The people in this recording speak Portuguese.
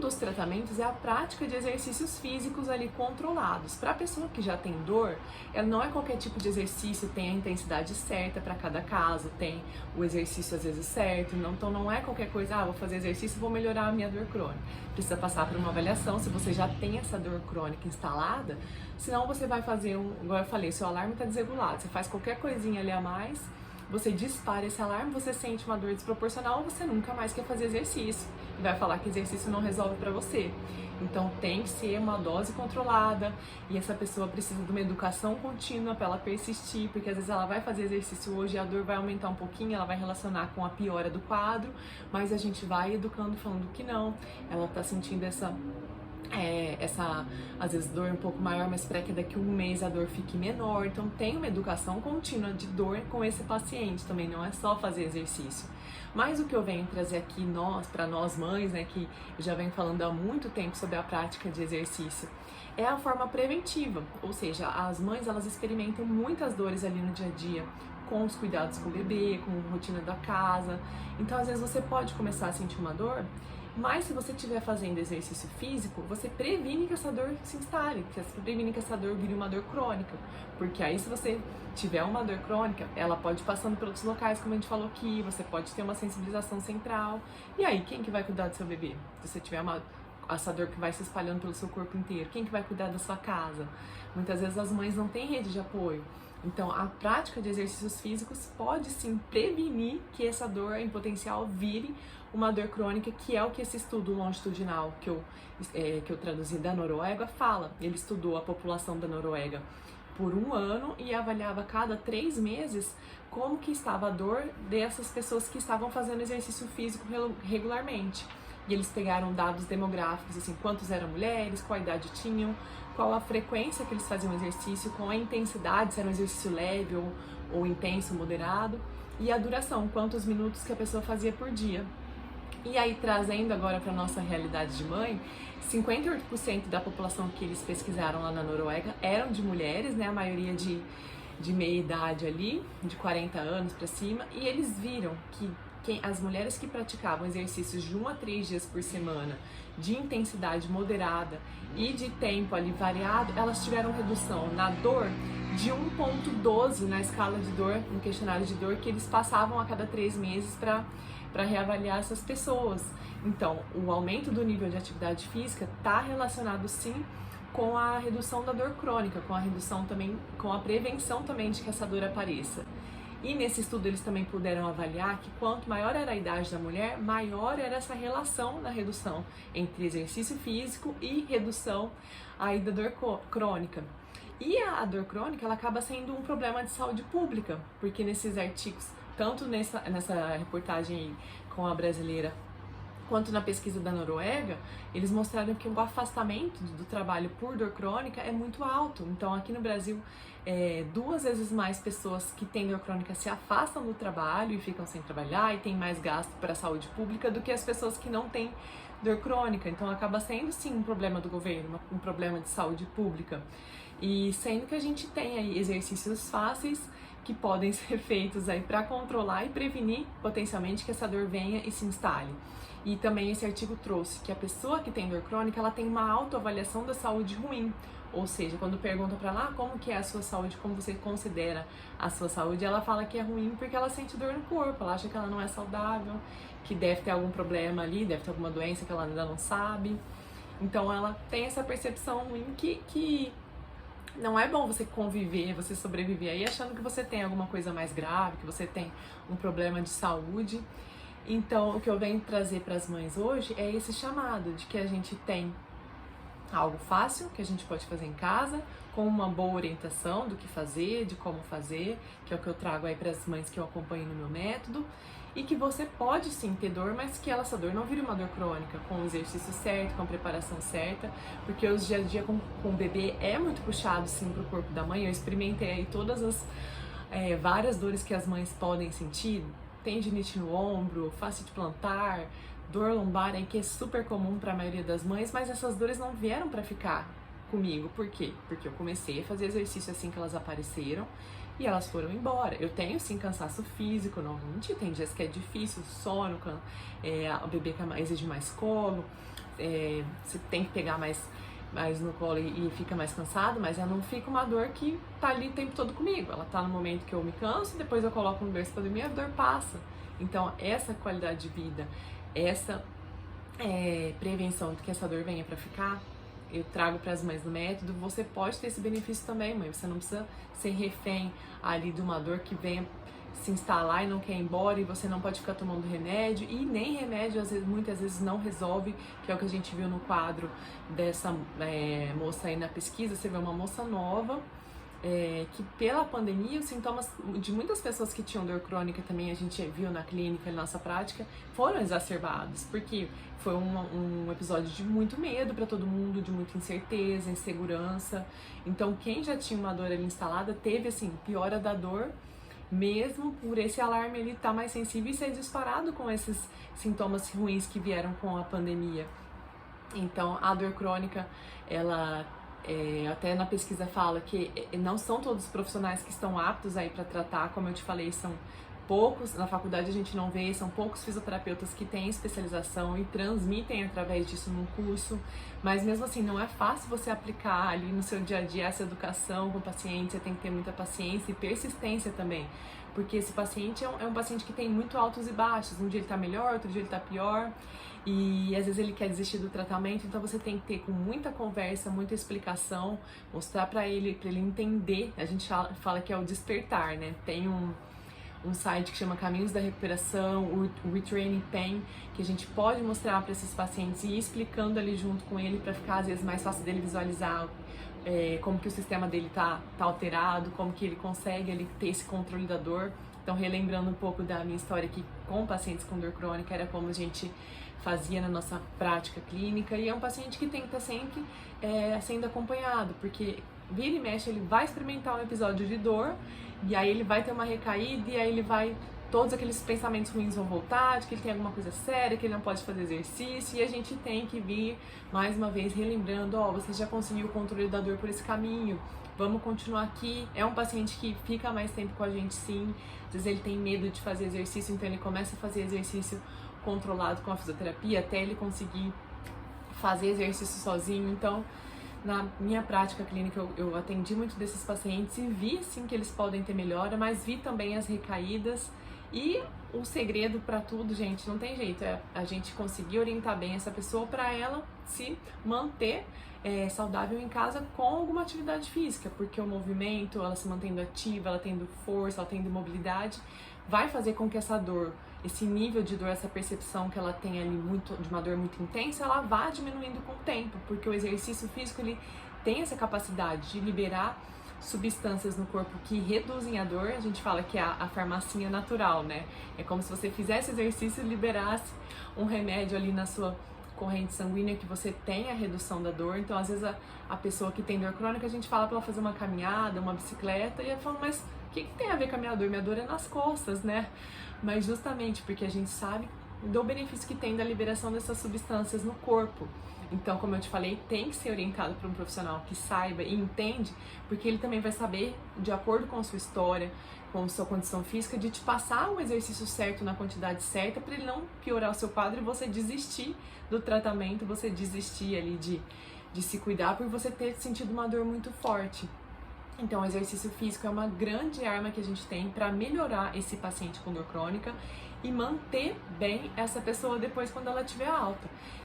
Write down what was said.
dos tratamentos é a prática de exercícios físicos ali controlados. Para a pessoa que já tem dor, ela não é qualquer tipo de exercício, tem a intensidade certa para cada caso, tem o exercício às vezes certo, então não é qualquer coisa, vou fazer exercício e vou melhorar a minha dor crônica. Precisa passar por uma avaliação se você já tem essa dor crônica instalada, senão você vai fazer igual eu falei, seu alarme está desregulado, você faz qualquer coisinha ali a mais, você dispara esse alarme, você sente uma dor desproporcional, você nunca mais quer fazer exercício e vai falar que exercício não resolve para você. Então tem que ser uma dose controlada e essa pessoa precisa de uma educação contínua para ela persistir, porque às vezes ela vai fazer exercício hoje e a dor vai aumentar um pouquinho, ela vai relacionar com a piora do quadro, mas a gente vai educando falando que não, ela está sentindo essa às vezes dor um pouco maior, mas para que daqui a um mês a dor fique menor. Então tem uma educação contínua de dor com esse paciente, também não é só fazer exercício. Mas o que eu venho trazer aqui para nós mães, né, que eu já venho falando há muito tempo sobre a prática de exercício, é a forma preventiva, ou seja, as mães elas experimentam muitas dores ali no dia a dia, com os cuidados com o bebê, com a rotina da casa. Então às vezes você pode começar a sentir uma dor, mas se você estiver fazendo exercício físico, você previne que essa dor se instale, que você previne que essa dor vire uma dor crônica. Porque aí se você tiver uma dor crônica, ela pode ir passando por outros locais, como a gente falou aqui, você pode ter uma sensibilização central. E aí, quem que vai cuidar do seu bebê? Se você tiver essa dor que vai se espalhando pelo seu corpo inteiro, quem que vai cuidar da sua casa? Muitas vezes as mães não têm rede de apoio. Então, a prática de exercícios físicos pode sim prevenir que essa dor em potencial vire uma dor crônica, que é o que esse estudo longitudinal que eu traduzi da Noruega fala. Ele estudou a população da Noruega por 1 ano e avaliava a cada 3 meses como que estava a dor dessas pessoas que estavam fazendo exercício físico regularmente. E eles pegaram dados demográficos, assim, quantos eram mulheres, qual a idade tinham, qual a frequência que eles faziam exercício, qual a intensidade, se era um exercício leve ou intenso, moderado, e a duração, quantos minutos que a pessoa fazia por dia. E aí, trazendo agora para a nossa realidade de mãe, 58% da população que eles pesquisaram lá na Noruega eram de mulheres, né, a maioria de meia idade ali, de 40 anos para cima, e eles viram que as mulheres que praticavam exercícios de 1 a 3 dias por semana, de intensidade moderada e de tempo ali variado, elas tiveram redução na dor de 1,12 na escala de dor, no questionário de dor que eles passavam a cada 3 meses para reavaliar essas pessoas. Então, o aumento do nível de atividade física está relacionado sim com a redução da dor crônica, com a redução também, com a prevenção também de que essa dor apareça. E nesse estudo eles também puderam avaliar que quanto maior era a idade da mulher, maior era essa relação na redução entre exercício físico e redução aí da dor crônica. E a dor crônica ela acaba sendo um problema de saúde pública, porque nesses artigos, tanto nessa reportagem aí com a brasileira, quanto na pesquisa da Noruega, eles mostraram que o afastamento do trabalho por dor crônica é muito alto. Então, aqui no Brasil, 2 vezes mais pessoas que têm dor crônica se afastam do trabalho e ficam sem trabalhar e têm mais gasto para a saúde pública do que as pessoas que não têm dor crônica. Então, acaba sendo, sim, um problema do governo, um problema de saúde pública. E sendo que a gente tem aí exercícios fáceis que podem ser feitos aí para controlar e prevenir potencialmente que essa dor venha e se instale. E também esse artigo trouxe que a pessoa que tem dor crônica, ela tem uma autoavaliação da saúde ruim. Ou seja, quando pergunta para ela como que é a sua saúde, como você considera a sua saúde, ela fala que é ruim porque ela sente dor no corpo, ela acha que ela não é saudável, que deve ter algum problema ali, deve ter alguma doença que ela ainda não sabe. Então ela tem essa percepção ruim que não é bom você conviver, você sobreviver aí achando que você tem alguma coisa mais grave, que você tem um problema de saúde. Então, o que eu venho trazer para as mães hoje é esse chamado de que a gente tem algo fácil, que a gente pode fazer em casa, com uma boa orientação do que fazer, de como fazer, que é o que eu trago aí para as mães que eu acompanho no meu método, e que você pode sim ter dor, mas que essa dor não vire uma dor crônica, com o exercício certo, com a preparação certa, porque os dia a dia com o bebê é muito puxado sim para o corpo da mãe. Eu experimentei aí todas as várias dores que as mães podem sentir, tendinite no ombro, fascite plantar, dor lombar aí que é super comum para a maioria das mães, mas essas dores não vieram para ficar comigo. Por quê? Porque eu comecei a fazer exercício assim que elas apareceram e elas foram embora. Eu tenho sim cansaço físico, não vou mentir, tem dias que é difícil, sono, o bebê exige mais colo, você tem que pegar mais no colo e fica mais cansado, mas ela não fica uma dor que tá ali o tempo todo comigo. Ela tá no momento que eu me canso, depois eu coloco no berço pra dormir, a dor passa. Então, essa qualidade de vida, essa prevenção de que essa dor venha pra ficar, eu trago para as mães do método. Você pode ter esse benefício também, mãe. Você não precisa ser refém ali de uma dor que venha se instalar e não quer ir embora, e você não pode ficar tomando remédio, e nem remédio muitas vezes não resolve, que é o que a gente viu no quadro dessa moça aí na pesquisa. Você vê uma moça nova, que pela pandemia, os sintomas de muitas pessoas que tinham dor crônica também, a gente viu na clínica, na nossa prática, foram exacerbados, porque foi um episódio de muito medo para todo mundo, de muita incerteza, insegurança. Então, quem já tinha uma dor ali instalada, teve assim, piora da dor, mesmo por esse alarme ele estar mais sensível e ser disparado com esses sintomas ruins que vieram com a pandemia. Então, a dor crônica, ela até na pesquisa fala que não são todos os profissionais que estão aptos aí para tratar, como eu te falei, são poucos, na faculdade a gente não vê, são poucos fisioterapeutas que têm especialização e transmitem através disso num curso, mas mesmo assim não é fácil você aplicar ali no seu dia a dia essa educação com o paciente. Você tem que ter muita paciência e persistência também, porque esse paciente é um paciente que tem muito altos e baixos, um dia ele tá melhor, outro dia ele tá pior, e às vezes ele quer desistir do tratamento. Então você tem que ter com muita conversa, muita explicação, mostrar para ele entender. A gente fala que é o despertar, né? Tem um site que chama Caminhos da Recuperação, o Retraining Pain, que a gente pode mostrar para esses pacientes e ir explicando ali junto com ele, para ficar às vezes mais fácil dele visualizar como que o sistema dele tá alterado, como que ele consegue ele ter esse controle da dor. Então, relembrando um pouco da minha história aqui com pacientes com dor crônica, era como a gente fazia na nossa prática clínica, e é um paciente que tem que estar sempre sendo acompanhado, porque vira e mexe ele vai experimentar um episódio de dor, e aí ele vai ter uma recaída, e aí todos aqueles pensamentos ruins vão voltar, de que ele tem alguma coisa séria, que ele não pode fazer exercício, e a gente tem que vir, mais uma vez, relembrando, você já conseguiu o controle da dor por esse caminho, vamos continuar aqui. É um paciente que fica mais tempo com a gente, sim. Às vezes ele tem medo de fazer exercício, então ele começa a fazer exercício controlado com a fisioterapia, até ele conseguir fazer exercício sozinho. Então, na minha prática clínica, eu atendi muito desses pacientes e vi, sim, que eles podem ter melhora, mas vi também as recaídas. E o segredo para tudo, gente, não tem jeito, é a gente conseguir orientar bem essa pessoa para ela se manter saudável em casa com alguma atividade física, porque o movimento, ela se mantendo ativa, ela tendo força, ela tendo mobilidade, vai fazer com que essa dor, esse nível de dor, essa percepção que ela tem ali de uma dor muito intensa, ela vá diminuindo com o tempo, porque o exercício físico ele tem essa capacidade de liberar substâncias no corpo que reduzem a dor. A gente fala que é a farmacinha natural, né? É como se você fizesse exercício e liberasse um remédio ali na sua corrente sanguínea, que você tem a redução da dor. Então, às vezes, a pessoa que tem dor crônica, a gente fala para ela fazer uma caminhada, uma bicicleta, e ela fala, mas o que tem a ver com a minha dor? Minha dor é nas costas, né? Mas justamente porque a gente sabe do benefício que tem da liberação dessas substâncias no corpo. Então, como eu te falei, tem que ser orientado por um profissional que saiba e entende, porque ele também vai saber, de acordo com a sua história, com a sua condição física, de te passar o exercício certo na quantidade certa, para ele não piorar o seu quadro e você desistir do tratamento, você desistir ali de se cuidar por você ter sentido uma dor muito forte. Então, o exercício físico é uma grande arma que a gente tem para melhorar esse paciente com dor crônica e manter bem essa pessoa depois quando ela tiver alta.